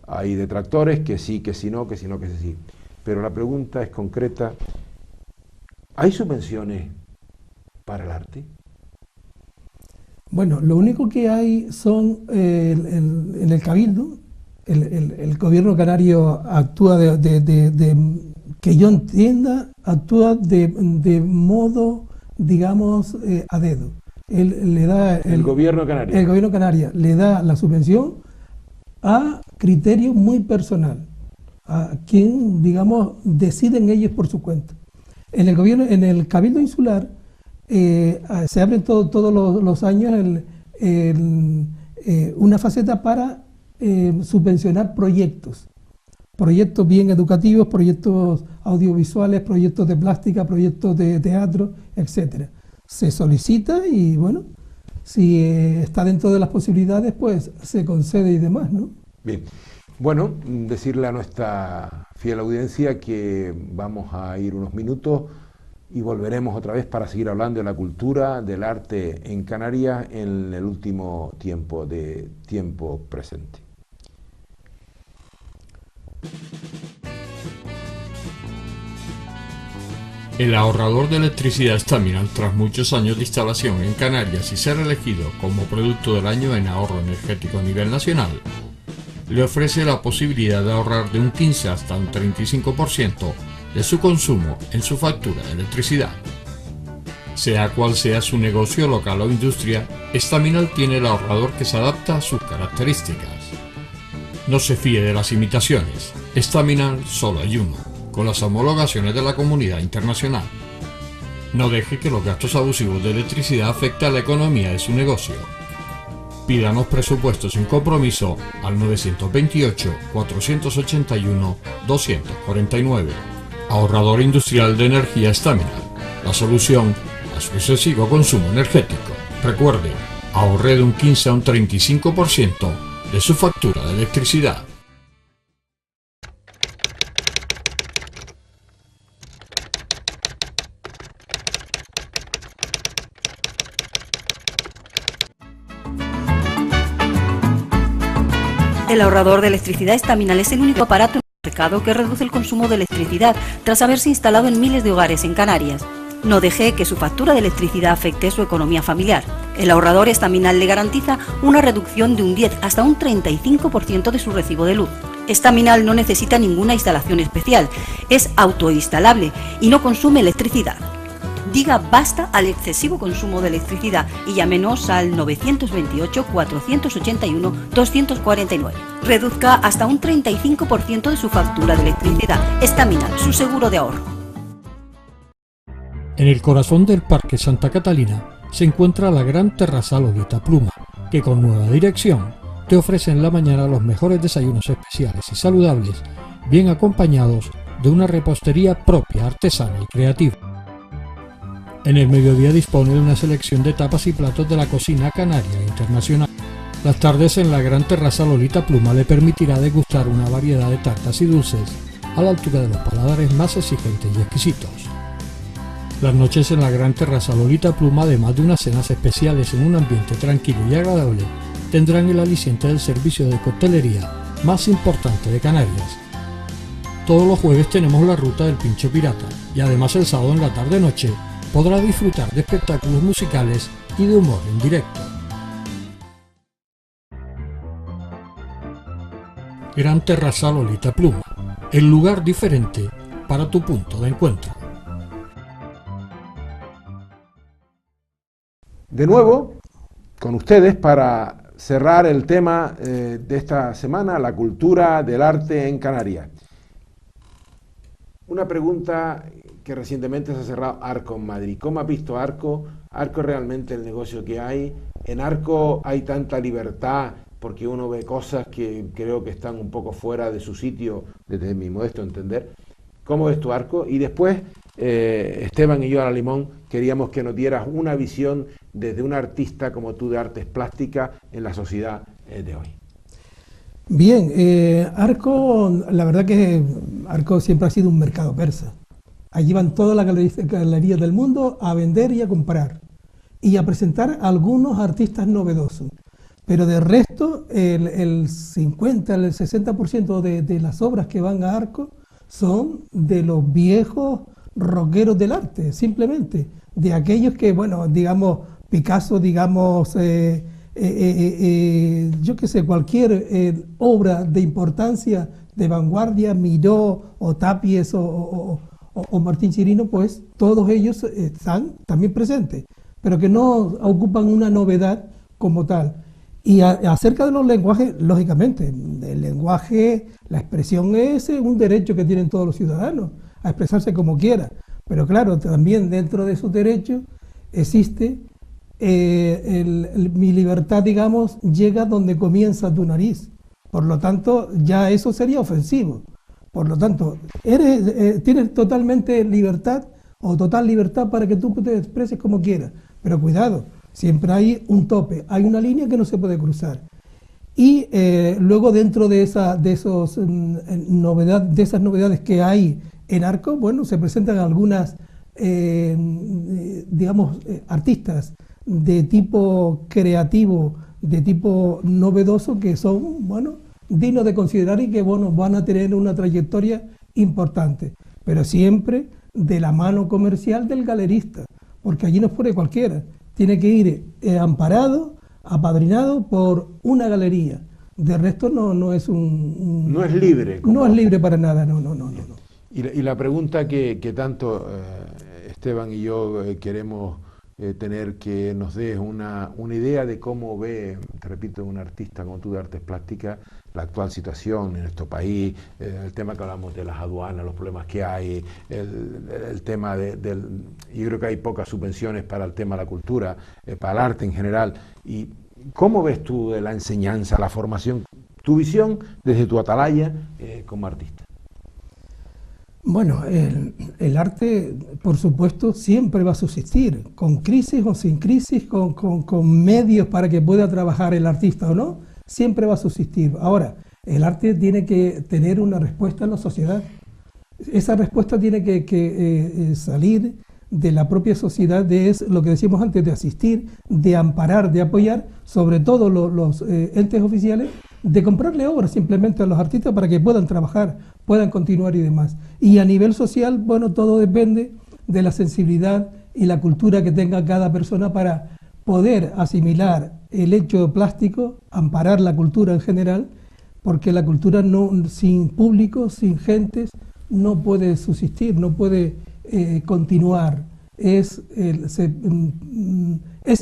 Hay detractores que sí, que sí no, que sí no, que sí. Pero la pregunta es concreta. ¿Hay subvenciones para el arte? Bueno, lo único que hay son en el Cabildo, el gobierno canario actúa que yo entienda, actúa de modo, digamos, a dedo. Él le da el gobierno canario. El gobierno canario le da la subvención a criterio muy personal, a quien, digamos, deciden ellos por su cuenta. En el Cabildo Insular se abren todos los años una faceta para subvencionar proyectos bien educativos, proyectos audiovisuales, proyectos de plástica, proyectos de teatro, etcétera. Se solicita y bueno, si está dentro de las posibilidades, pues se concede y demás, ¿no? Bien. Bueno, decirle a nuestra fiel audiencia que vamos a ir unos minutos y volveremos otra vez para seguir hablando de la cultura, del arte en Canarias en el último tiempo presente. El ahorrador de electricidad Staminal, tras muchos años de instalación en Canarias y ser elegido como producto del año en ahorro energético a nivel nacional, le ofrece la posibilidad de ahorrar de un 15 hasta un 35% de su consumo en su factura de electricidad. Sea cual sea su negocio local o industria, Staminal tiene el ahorrador que se adapta a sus características. No se fíe de las imitaciones, Staminal solo hay uno, con las homologaciones de la comunidad internacional. No deje que los gastos abusivos de electricidad afecten a la economía de su negocio. Pídanos presupuestos sin compromiso al 928-481-249. Ahorrador industrial de energía Staminal, la solución a su excesivo consumo energético. Recuerde, ahorre de un 15 a un 35% de su factura de electricidad. El ahorrador de electricidad Staminal es el único aparato en el mercado que reduce el consumo de electricidad tras haberse instalado en miles de hogares en Canarias. No deje que su factura de electricidad afecte su economía familiar. El ahorrador estaminal le garantiza una reducción de un 10 hasta un 35% de su recibo de luz. Estaminal no necesita ninguna instalación especial, es autoinstalable y no consume electricidad. Diga basta al excesivo consumo de electricidad y llámenos al 928-481-249. Reduzca hasta un 35% de su factura de electricidad. Estaminal, su seguro de ahorro. En el corazón del Parque Santa Catalina se encuentra la gran terrazal Olita Pluma, que con nueva dirección te ofrece en la mañana los mejores desayunos especiales y saludables, bien acompañados de una repostería propia, artesana y creativa. En el mediodía dispone de una selección de tapas y platos de la cocina canaria e internacional. Las tardes en la gran terraza Olita Pluma le permitirá degustar una variedad de tartas y dulces a la altura de los paladares más exigentes y exquisitos. Las noches en la gran terraza Olita Pluma, además de unas cenas especiales en un ambiente tranquilo y agradable, tendrán el aliciente del servicio de coctelería más importante de Canarias. Todos los jueves tenemos la ruta del Pincho Pirata y además el sábado en la tarde-noche podrá disfrutar de espectáculos musicales y de humor en directo. Gran Terrazal Olita Pluma, el lugar diferente para tu punto de encuentro. De nuevo, con ustedes para cerrar el tema de esta semana, la cultura del arte en Canarias. Una pregunta que recientemente se ha cerrado Arco en Madrid. ¿Cómo has visto Arco? Arco es realmente el negocio que hay. En Arco hay tanta libertad porque uno ve cosas que creo que están un poco fuera de su sitio, desde mi modesto entender. ¿Cómo ves tu Arco? Y después, Esteban y yo a la Limón queríamos que nos dieras una visión desde un artista como tú de artes plásticas en la sociedad de hoy. Bien, Arco, la verdad que Arco siempre ha sido un mercado persa. Allí van todas las galerías del mundo a vender y a comprar y a presentar a algunos artistas novedosos. Pero de resto, el 50, el 60% de las obras que van a Arco son de los viejos rockeros del arte, simplemente. De aquellos que, bueno, digamos, Picasso, digamos, yo qué sé, cualquier obra de importancia, de vanguardia, Miró o Tapies o Martín Chirino, pues todos ellos están también presentes, pero que no ocupan una novedad como tal. Y acerca de los lenguajes, lógicamente, el lenguaje, la expresión es un derecho que tienen todos los ciudadanos, a expresarse como quieran. Pero claro, también dentro de esos derechos existe mi libertad, digamos, llega donde comienza tu nariz. Por lo tanto, ya eso sería ofensivo. Por lo tanto, tienes totalmente libertad o total libertad para que tú te expreses como quieras. Pero cuidado, siempre hay un tope, hay una línea que no se puede cruzar. Y luego dentro de esas novedades que hay en Arco, bueno, se presentan algunas, digamos, artistas de tipo creativo, de tipo novedoso, que son, bueno, dignos de considerar y que, bueno, van a tener una trayectoria importante, pero siempre de la mano comercial del galerista, porque allí no puede cualquiera, tiene que ir amparado, apadrinado por una galería. De resto no es no es libre. No es libre para nada, no. Y la pregunta que tanto Esteban y yo queremos tener, que nos des una idea de cómo ve, te repito, un artista como tú de artes plásticas, la actual situación en nuestro país, el tema que hablamos de las aduanas, los problemas que hay, el tema yo creo que hay pocas subvenciones para el tema de la cultura, para el arte en general. Y ¿cómo ves tú de la enseñanza, la formación, tu visión desde tu atalaya como artista? Bueno, el arte, por supuesto, siempre va a subsistir, con crisis o sin crisis, con medios para que pueda trabajar el artista o no, siempre va a subsistir. Ahora, el arte tiene que tener una respuesta en la sociedad. Esa respuesta tiene que salir de la propia sociedad, es lo que decíamos antes, de asistir, de amparar, de apoyar, sobre todo los entes oficiales, de comprarle obras simplemente a los artistas para que puedan trabajar, puedan continuar y demás. Y a nivel social, bueno, todo depende de la sensibilidad y la cultura que tenga cada persona para poder asimilar el hecho plástico, amparar la cultura en general, porque la cultura no, sin público, sin gentes, no puede subsistir, no puede continuar. Es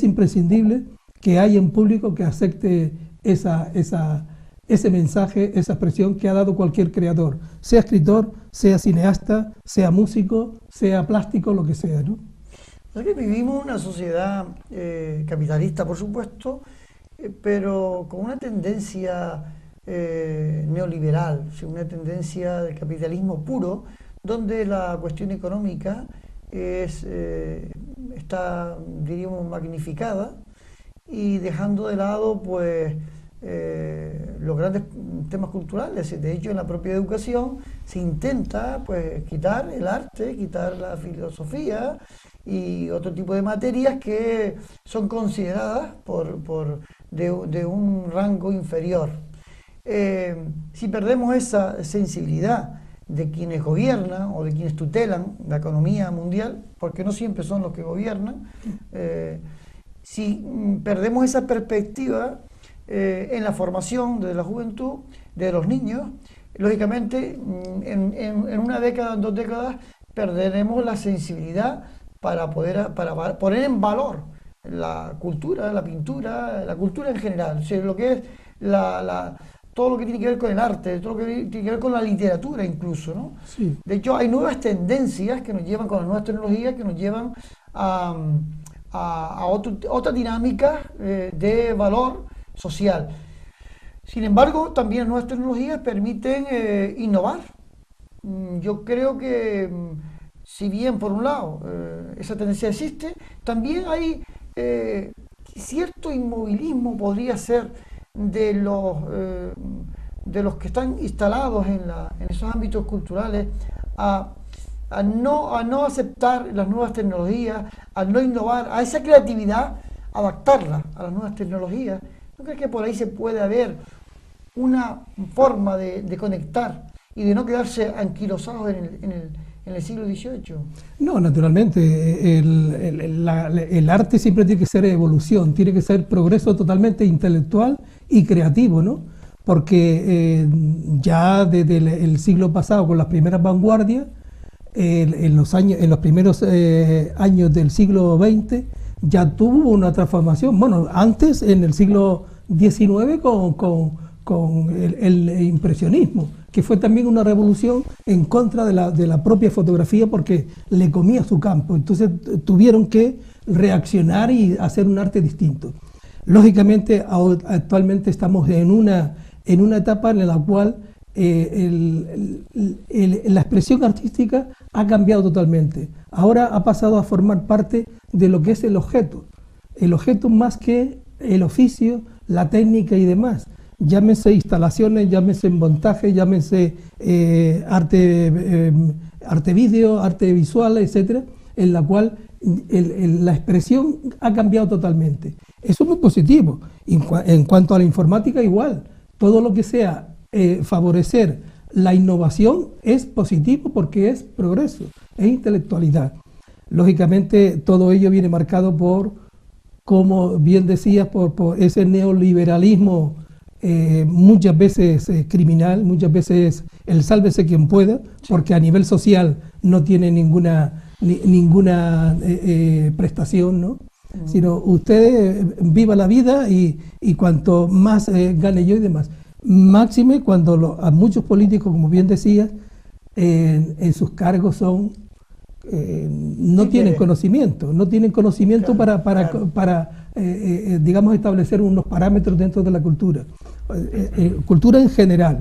imprescindible que haya un público que acepte ese mensaje, esa expresión que ha dado cualquier creador, sea escritor, sea cineasta, sea músico, sea plástico, lo que sea, ¿no? Es que vivimos una sociedad capitalista, por supuesto, pero con una tendencia neoliberal, una tendencia del capitalismo puro, donde la cuestión económica está, diríamos, magnificada, y dejando de lado pues los grandes temas culturales. De hecho, en la propia educación se intenta pues quitar el arte, quitar la filosofía y otro tipo de materias que son consideradas de un rango inferior. Si perdemos esa sensibilidad de quienes gobiernan o de quienes tutelan la economía mundial, porque no siempre son los que gobiernan, si perdemos esa perspectiva en la formación de la juventud, de los niños, lógicamente en una década, en 2 décadas, perderemos la sensibilidad para poner en valor la cultura, la pintura, la cultura en general, o sea, lo que es todo lo que tiene que ver con el arte, todo lo que tiene que ver con la literatura incluso, ¿no? Sí. De hecho, hay nuevas tendencias que nos llevan, con las nuevas tecnologías, que nos llevan a otra dinámica de valor social. Sin embargo, también las nuevas tecnologías permiten innovar. Yo creo que, si bien por un lado esa tendencia existe, también hay cierto inmovilismo, podría ser, de los que están instalados en esos ámbitos culturales a no aceptar las nuevas tecnologías, a no innovar, a esa creatividad, adaptarla a las nuevas tecnologías. ¿No crees que por ahí se puede haber una forma de conectar y de no quedarse anquilosados en el siglo XVIII? No, naturalmente, el arte siempre tiene que ser evolución, tiene que ser progreso totalmente intelectual y creativo, ¿no? Porque ya desde el siglo pasado, con las primeras vanguardias, en los primeros años del siglo XX, ya tuvo una transformación. Bueno, antes, en el siglo XIX, con el impresionismo, que fue también una revolución en contra de la propia fotografía, porque le comía su campo. Entonces tuvieron que reaccionar y hacer un arte distinto. Lógicamente, actualmente estamos en una etapa en la cual la expresión artística ha cambiado totalmente. Ahora ha pasado a formar parte de lo que es el objeto más que el oficio, la técnica y demás. Llámese instalaciones, llámese montaje, llámese arte vídeo, arte visual, etcétera, en la cual la expresión ha cambiado totalmente. Eso es muy positivo. En cuanto a la informática, igual. Todo lo que sea favorecer la innovación es positivo, porque es progreso, es intelectualidad. Lógicamente, todo ello viene marcado por, como bien decías, por ese neoliberalismo muchas veces criminal, muchas veces el sálvese quien pueda, porque a nivel social no tiene ninguna prestación, ¿no? Sino usted viva la vida y cuanto más gane yo y demás. Máxime cuando a muchos políticos, como bien decías, en sus cargos no tienen conocimiento, claro, para digamos, establecer unos parámetros dentro de la cultura en general.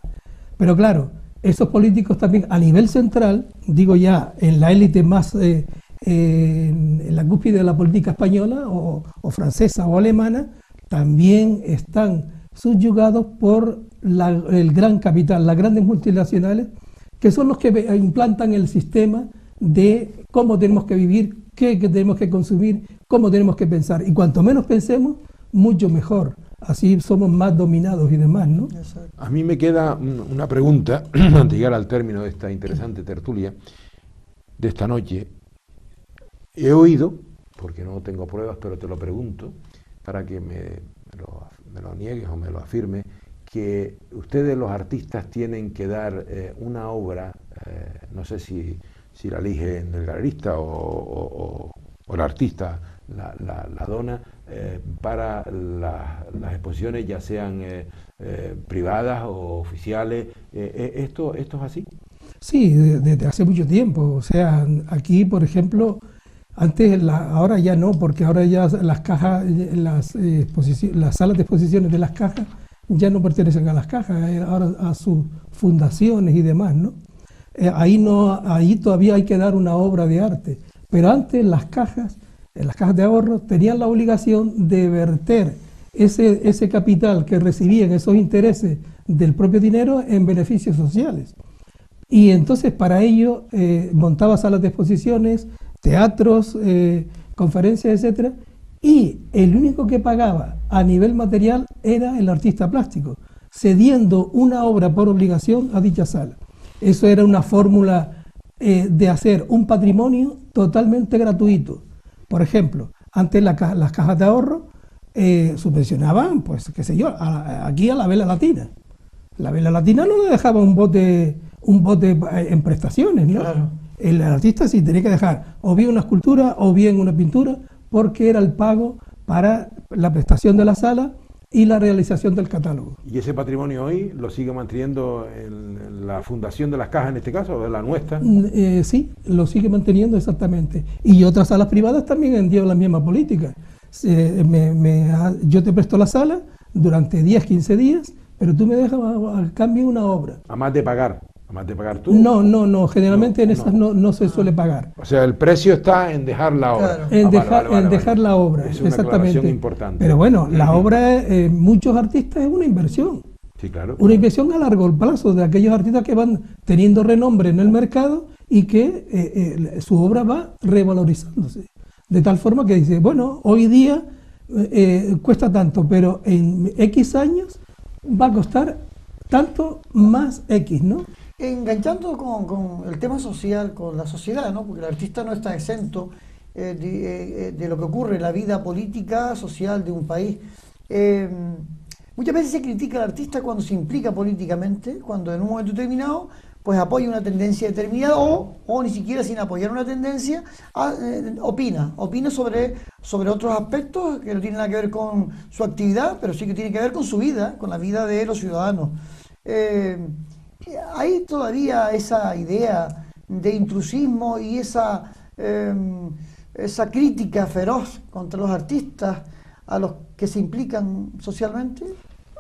Pero claro, esos políticos también a nivel central, digo ya, en la élite más, en la cúspide de la política española o francesa o alemana, también están subyugados por el gran capital, las grandes multinacionales, que son los que implantan el sistema de cómo tenemos que vivir, qué tenemos que consumir, cómo tenemos que pensar. Y cuanto menos pensemos, mucho mejor. Así somos más dominados y demás, ¿no? A mí me queda una pregunta, antes de llegar al término de esta interesante tertulia de esta noche. He oído porque no tengo pruebas, pero te lo pregunto para que me lo niegues o me lo afirmes, que ustedes los artistas tienen que dar una obra, no sé si la elige el galerista o el artista la dona, para las exposiciones, ya sean privadas o oficiales. ¿Esto es así? Sí, desde hace mucho tiempo. O sea, aquí, por ejemplo, antes, ahora ya no, porque ahora ya las cajas, las salas de exposiciones de las cajas ya no pertenecen a las cajas, ahora a sus fundaciones y demás, ¿no? Ahí todavía hay que dar una obra de arte, pero antes las cajas de ahorro tenían la obligación de verter ese capital que recibían, esos intereses del propio dinero, en beneficios sociales. Y entonces para ello montaba salas de exposiciones, teatros, conferencias, etcétera, y el único que pagaba a nivel material era el artista plástico, cediendo una obra por obligación a dicha sala. Eso era una fórmula de hacer un patrimonio totalmente gratuito. Por ejemplo, antes las cajas de ahorro subvencionaban, pues, qué sé yo, aquí a la Vela Latina. La Vela Latina no le dejaba un bote en prestaciones, ¿no? Claro. El artista sí tenía que dejar o bien una escultura o bien una pintura, porque era el pago para la prestación de la sala y la realización del catálogo. ¿Y ese patrimonio hoy lo sigue manteniendo la Fundación de las Cajas, en este caso, o la nuestra? Sí, lo sigue manteniendo exactamente. Y otras salas privadas también llevan la misma política. Yo te presto la sala durante 10, 15 días, pero tú me dejas a cambio una obra. ¿A más de pagar? ¿A más de pagar tú? No, generalmente en esas no se suele pagar. O sea, el precio está en dejar la obra. Claro. En dejar la obra, es una exactamente. Importante. Pero bueno, la obra, muchos artistas, es una inversión. Sí, claro. Una inversión a largo plazo de aquellos artistas que van teniendo renombre en el mercado y que su obra va revalorizándose. De tal forma que dice, bueno, hoy día cuesta tanto, pero en X años va a costar tanto más X, ¿no? Enganchando con el tema social, con la sociedad, ¿no? Porque el artista no está exento de lo que ocurre en la vida política, social de un país. Muchas veces se critica al artista cuando se implica políticamente, cuando en un momento determinado pues apoya una tendencia determinada o ni siquiera sin apoyar una tendencia opina sobre otros aspectos que no tienen nada que ver con su actividad, pero sí que tienen que ver con su vida, con la vida de los ciudadanos. Hay todavía esa idea de intrusismo y esa crítica feroz contra los artistas a los que se implican socialmente.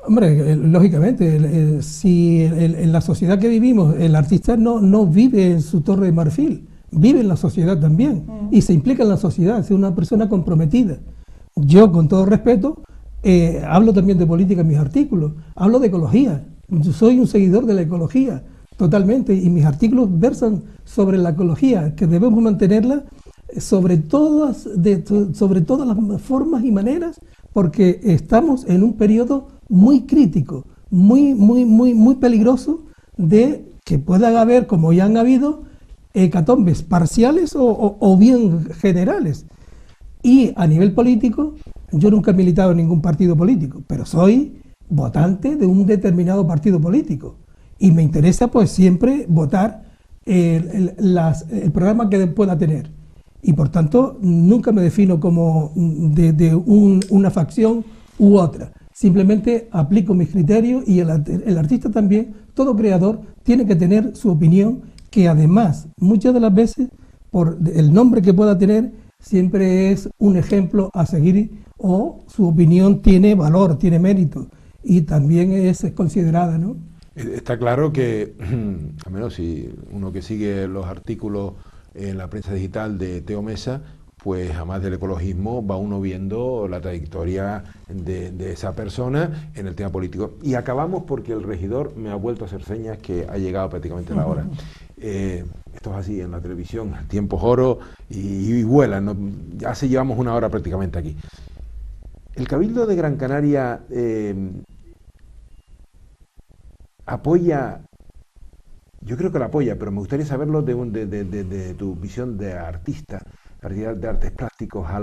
Hombre, lógicamente, si en la sociedad que vivimos el artista no vive en su torre de marfil, vive en la sociedad también y se implica en la sociedad, es una persona comprometida. Yo, con todo respeto, hablo también de política en mis artículos, hablo de ecología. Yo soy un seguidor de la ecología, totalmente, y mis artículos versan sobre la ecología, que debemos mantenerla sobre todas las formas y maneras, porque estamos en un periodo muy crítico, muy peligroso, de que puedan haber, como ya han habido, hecatombes parciales o bien generales. Y a nivel político, yo nunca he militado en ningún partido político, pero soy votante de un determinado partido político y me interesa pues siempre votar el programa que pueda tener, y por tanto nunca me defino como de una facción u otra, simplemente aplico mis criterios, y el artista también, todo creador tiene que tener su opinión, que además muchas de las veces por el nombre que pueda tener siempre es un ejemplo a seguir, o su opinión tiene valor, tiene mérito y también es considerada, ¿no? Está claro que, al menos si uno que sigue los artículos en la prensa digital de Teo Mesa, pues además del ecologismo va uno viendo la trayectoria de esa persona en el tema político. Y acabamos porque el regidor me ha vuelto a hacer señas que ha llegado prácticamente la hora. Esto es así en la televisión, tiempos oro y vuelan, ¿no? Ya se llevamos una hora prácticamente aquí. El Cabildo de Gran Canaria apoya, yo creo que lo apoya, pero me gustaría saberlo de tu visión de artista. de artes plásticos, a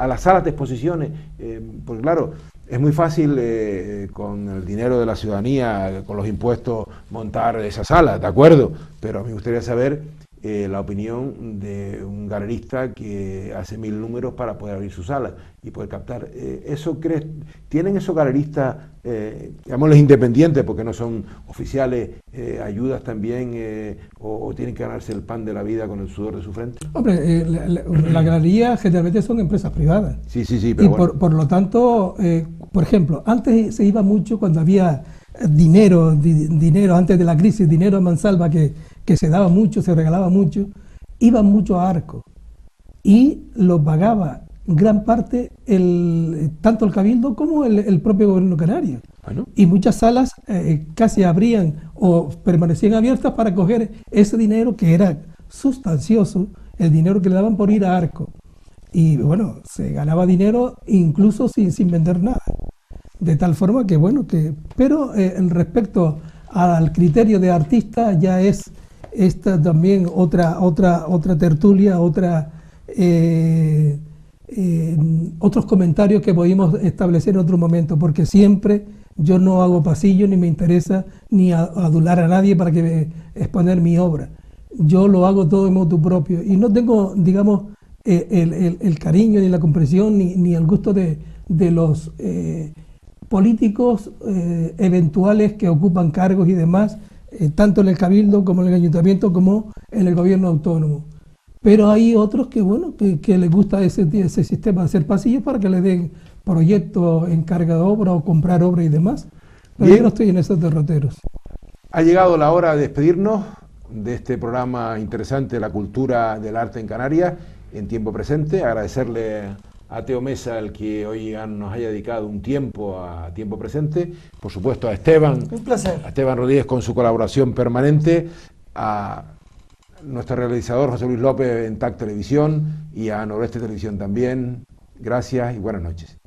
las salas de exposiciones, porque claro, es muy fácil con el dinero de la ciudadanía, con los impuestos, montar esas salas, ¿de acuerdo? Pero a mí me gustaría saber la opinión de un galerista que hace 1000 números para poder abrir su sala y poder captar. ¿Tienen esos galeristas, llamémosles independientes porque no son oficiales, ayudas también o tienen que ganarse el pan de la vida con el sudor de su frente? Hombre, la galería generalmente son empresas privadas. Sí, pero y bueno. por lo tanto, por ejemplo, antes se iba mucho cuando había dinero antes de la crisis, dinero a mansalva que se daba mucho, se regalaba mucho, iban mucho a Arco y lo pagaba gran parte tanto el Cabildo como el propio gobierno canario. Bueno. Y muchas salas casi abrían o permanecían abiertas para coger ese dinero que era sustancioso, el dinero que le daban por ir a Arco. Y bueno, se ganaba dinero incluso sin vender nada. De tal forma que, bueno, pero respecto al criterio de artista ya es esta también otra tertulia, otros comentarios que podemos establecer en otro momento, porque siempre yo no hago pasillo ni me interesa ni adular a nadie para exponer mi obra. Yo lo hago todo en motu propio y no tengo, digamos, el cariño ni la comprensión ni el gusto de los políticos eventuales que ocupan cargos y demás, tanto en el Cabildo como en el Ayuntamiento como en el gobierno autónomo. Pero hay otros que, bueno, que les gusta ese sistema de hacer pasillos para que le den proyectos en carga de obra o comprar obra y demás. Pero Bien. yo no estoy en esos derroteros. Ha llegado la hora de despedirnos de este programa interesante, La cultura del arte en Canarias, en tiempo presente. Agradecerle a Teo Mesa el que hoy nos haya dedicado un tiempo a tiempo presente, por supuesto a Esteban, Un placer. a Esteban Rodríguez con su colaboración permanente, a nuestro realizador José Luis López en TAC Televisión y a Noroeste Televisión también. Gracias y buenas noches.